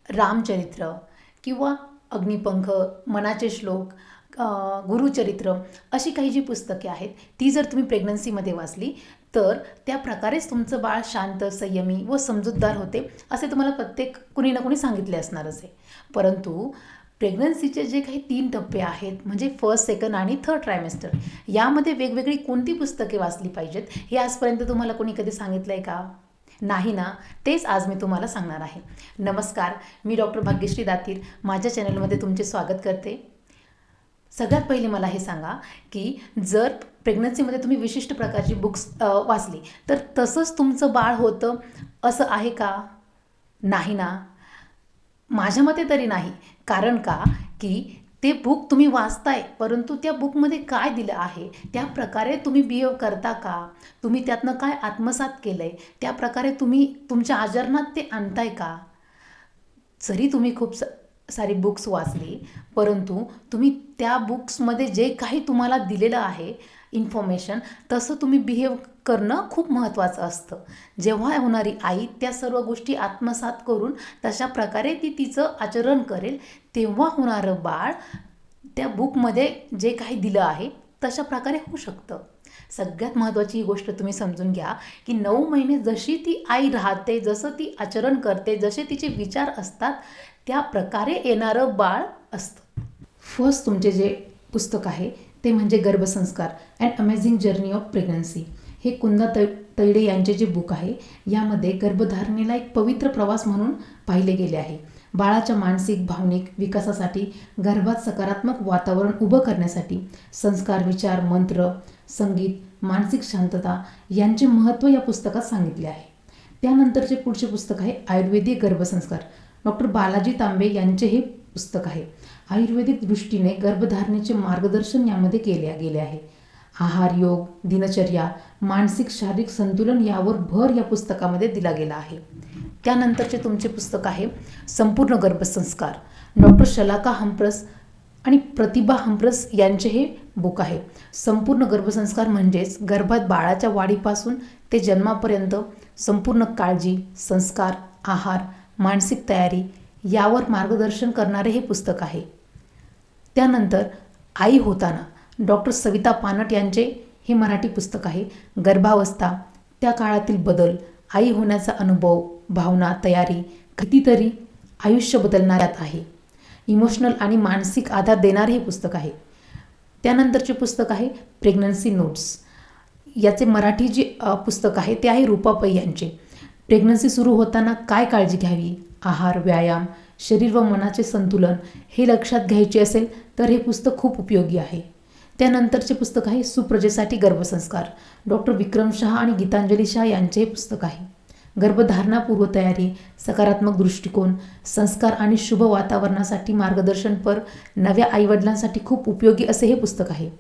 रामचरित्र किंवा अग्निपंख, मनाचे श्लोक, गुरुचरित्र अशी काही जी पुस्तके आहेत ती जर तुम्ही प्रेग्नन्सीमध्ये वाचली तर त्या प्रकारेच तुमचं बाळ शांत, संयमी व समजूतदार होते असे तुम्हाला प्रत्येक कुणी ना कुणी सांगितले असणारच आहे. परंतु प्रेग्नन्सीचे जे काही 3 टप्पे आहेत म्हणजे फर्स्ट, सेकंड आणि थर्ड ट्रायमेस्टर, यामध्ये वेगवेगळी कोणती पुस्तके वाचली पाहिजेत हे आजपर्यंत तुम्हाला कोणी कधी सांगितलं आहे का? नाही ना? तेच आज मी तुम्हाला सांगणार आहे. नमस्कार, मी डॉक्टर भाग्यश्री दातीर माझ्या चॅनलमध्ये तुमचे स्वागत करते. सगळ्यात पहिले मला हे सांगा की जर प्रेग्नन्सीमध्ये तुम्ही विशिष्ट प्रकारची बुक्स वाचली तर तसंच तुमचं बाळ होतं असं आहे का? नाही ना? माझ्या मते तरी नाही. कारण का की ते बुक तुम्ही वाचताय परंतु त्या बुकमध्ये काय दिलं आहे त्या प्रकारे तुम्ही बिहेव करता का? तुम्ही त्यातनं काय आत्मसात केलं आहे त्या प्रकारे तुम्ही तुमच्या आचरणात ते आणताय का? जरी तुम्ही खूप सारी बुक्स वाचली परंतु तुम्ही त्या बुक्समध्ये जे काही तुम्हाला दिलेलं आहे इन्फॉर्मेशन तसं तुम्ही बिहेव करणं खूप महत्त्वाचं असतं. जेव्हा होणारी आई त्या सर्व गोष्टी आत्मसात करून तशा प्रकारे ती तिचं आचरण करेल तेव्हा होणारं बाळ त्या बुकमध्ये जे काही दिलं आहे तशा प्रकारे होऊ शकतं. सगळ्यात महत्त्वाची ही गोष्ट तुम्ही समजून घ्या की 9 महिने जशी ती आई राहते, जसं ती आचरण करते, जसे तिचे विचार असतात त्या प्रकारे येणारं बाळ असतं. फर्स्ट तुमचे जे पुस्तक आहे ते म्हणजे Garbhasanskar and amazing journey of pregnancy. हे कुंदा तैडे यांचे जे बुक आहे यामध्ये गर्भधारणेला एक पवित्र प्रवास म्हणून पाहिले गेले आहे. बाळाच्या मानसिक, भावनिक विकासासाठी गर्भात सकारात्मक वातावरण उभं करण्यासाठी संस्कार, विचार, मंत्र, संगीत, मानसिक शांतता यांचे महत्त्व या पुस्तकात सांगितले आहे. त्यानंतरचे पुढचे पुस्तक आहे आयुर्वेदिक गर्भसंस्कार. डॉक्टर बालाजी तांबे यांचे हे पुस्तक आहे. आयुर्वेदिक दृष्टीने गर्भधारणेचे मार्गदर्शन यामध्ये केले गेले आहे. आहार, योग, दिनचर्या, मानसिक शारीरिक संतुलन यावर भर या पुस्तकामध्ये दिला गेला आहे. त्यानंतरचे तुमचे पुस्तक आहे संपूर्ण गर्भसंस्कार. डॉक्टर शलाका हंप्रस आणि प्रतिभा हंप्रस यांचे हे बुक आहे. संपूर्ण गर्भसंस्कार म्हणजेच गर्भात बाळाच्या वाढीपासून ते जन्मापर्यंत संपूर्ण काळजी, संस्कार, आहार, मानसिक तयारी यावर मार्गदर्शन करणारे हे पुस्तक आहे. त्यानंतर आई होताना डॉक्टर सविता पानट यांचे हे मराठी पुस्तक आहे. गर्भावस्था, त्या काळातील बदल, आई होण्याचा अनुभव, भावना, तयारी, कितीतरी आयुष्य बदलणाऱ्यात आहे. इमोशनल आणि मानसिक आधार देणारे हे पुस्तक आहे. त्यानंतरचे पुस्तक आहे प्रेग्नन्सी नोट्स. याचे मराठी जे पुस्तक आहे ते आहे रूपा पै यांचे. प्रेग्नन्सी सुरू होताना काय काळजी घ्यावी, आहार, व्यायाम, शरीर व मनाचे संतुलन हे लक्षात घ्यायचे असेल तर हे पुस्तक खूप उपयोगी आहे. त्यानंतरचे पुस्तक आहे सुप्रजेसाठी गर्भसंस्कार. डॉक्टर विक्रम शहा आणि गीतांजली शहा यांचे हे पुस्तक आहे. गर्भधारणा पूर्वतयारी, सकारात्मक दृष्टिकोन, संस्कार आणि शुभ वातावरणासाठी मार्गदर्शनपर नव्या आईवडिलांसाठी खूप उपयोगी असे हे पुस्तक आहे.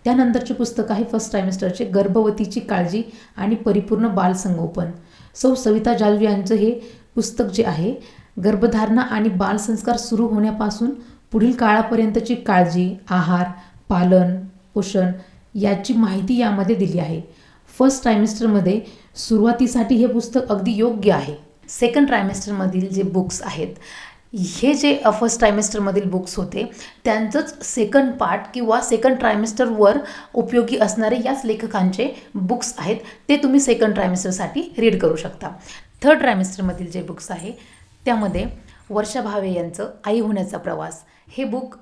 त्यानंतरचे पुस्तक आहे फर्स्ट ट्रायमेस्टरचे गर्भवतीची काळजी आणि परिपूर्ण बालसंगोपन. सौ सविता जाजू यांचं हे पुस्तक जे आहे गर्भधारणा आणि बालसंस्कार सुरू होण्यापासून पुढील काळापर्यंतची काळजी, आहार, पालन, पोषण याची माहिती यामध्ये दिली आहे. फर्स्ट ट्रायमेस्टरमध्ये सुरुवातीसाठी हे पुस्तक अगदी योग्य आहे. सेकंड ट्रायमेस्टरमधील जे बुक्स आहेत हे जे फर्स्ट ट्रायमेस्टरमधील बुक्स होते त्यांचंच सेकंड पार्ट किंवा सेकंड ट्रायमेस्टरवर उपयोगी असणारे याच लेखकांचे बुक्स आहेत ते तुम्ही सेकंड ट्रायमेस्टरसाठी रीड करू शकता. थर्ड ट्रायमेस्टरमधील जे बुक्स आहे त्यामध्ये वर्षा भावे यांचं आई होण्याचा प्रवास हे बुक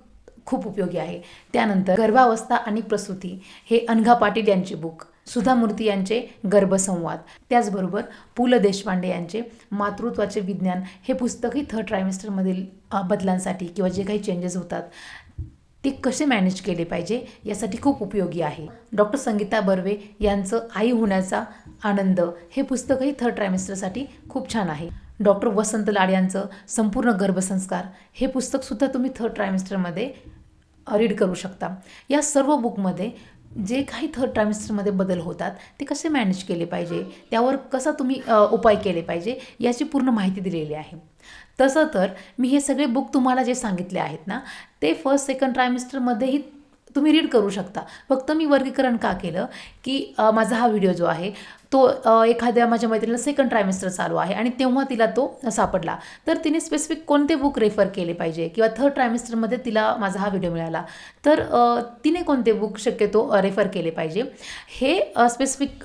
खूप उपयोगी आहे. त्यानंतर गर्भावस्था आणि प्रसूती हे अनघा पाटील यांचे बुक, सुधा मूर्ती यांचे गर्भसंवाद, त्याचबरोबर पु ल देशपांडे यांचे मातृत्वाचे विज्ञान हे पुस्तकही थर्ड ट्रायमेस्टरमधील बदलांसाठी किंवा जे काही चेंजेस होतात ते कसे मॅनेज केले पाहिजे यासाठी खूप उपयोगी आहे. डॉक्टर संगीता बर्वे यांचं आई होण्याचा आनंद हे पुस्तकही थर्ड ट्रायमेस्टरसाठी खूप छान आहे. डॉक्टर वसंत लाड यांचं संपूर्ण गर्भसंस्कार हे पुस्तकसुद्धा तुम्ही थर्ड ट्रायमेस्टरमध्ये रीड करू शकता. या सर्व बुकमध्ये जे काही थर्ड ट्रायमेस्टरमध्ये बदल होतात ते कसे मॅनेज केले पाहिजे, त्यावर कसा तुम्ही उपाय केले पाहिजे याची पूर्ण माहिती दिलेली आहे. तसं तर मी हे सगळे बुक तुम्हाला जे सांगितले आहेत ना ते फर्स्ट सेकंड ट्रायमेस्टरमध्येही तुम्ही रीड करू शकता. फक्त मी वर्गीकरण का केलं की माझा हा व्हिडिओ जो आहे तो एखाद्या माझ्या मैत्रिणीला सेकंड ट्रायमेस्टर चालू आहे आणि तेव्हा तिला तो सापडला, तर तिने स्पेसिफिक कोणते बुक रेफर केले पाहिजे, किंवा थर्ड ट्रायमेस्टरमध्ये तिला माझा हा व्हिडिओ मिळाला तर तिने कोणते बुक शक्यतो रेफर केले पाहिजे हे स्पेसिफिक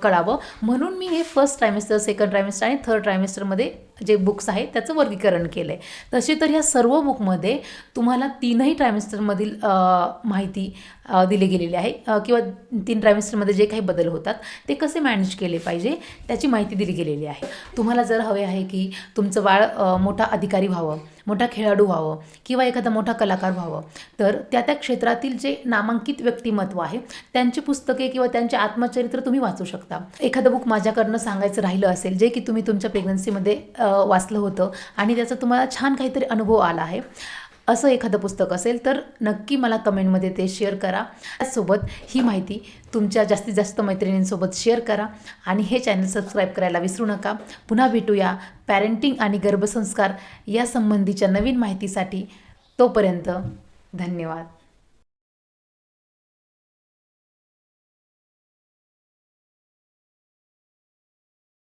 कळावं, म्हणून मी हे फर्स्ट ट्रायमेस्टर, सेकंड ट्रायमेस्टर आणि थर्ड ट्रायमेस्टरमध्ये जे बुक्स आहेत त्याचं वर्गीकरण केलं आहे. तसे तर ह्या सर्व बुकमध्ये तुम्हाला तीनही ट्रायमेस्टरमधील माहिती दिली गेलेली आहे, किंवा 3 ट्रायमेस्टरमध्ये जे काही बदल होतात ते कसे मॅनेज केले पाहिजे त्याची माहिती दिली गेलेली आहे. तुम्हाला जर हवे आहे की तुमचं बाळ मोठा अधिकारी व्हावं, मोठा खेळाडू व्हावं, किंवा एखादा मोठा कलाकार व्हावं, तर त्या त्या क्षेत्रातील जे नामांकित व्यक्तिमत्व आहे त्यांची पुस्तके किंवा त्यांचे आत्मचरित्र तुम्ही वाचू शकता. एखादं बुक माझ्याकडनं सांगायचं राहिलं असेल जे की तुम्ही तुमच्या प्रेग्नन्सीमध्ये वाचलं होतं आणि त्याचा तुम्हाला छान काहीतरी अनुभव आला आहे, असं एखादं पुस्तक असेल तर नक्की मला कमेंटमध्ये ते शेअर करा. त्याचसोबत ही माहिती तुमच्या जास्तीत जास्त मैत्रिणींसोबत शेअर करा आणि हे चॅनल सबस्क्राईब करायला विसरू नका. पुन्हा भेटूया पॅरेंटिंग आणि गर्भसंस्कार या संबंधीच्या नवीन माहितीसाठी. तोपर्यंत धन्यवाद.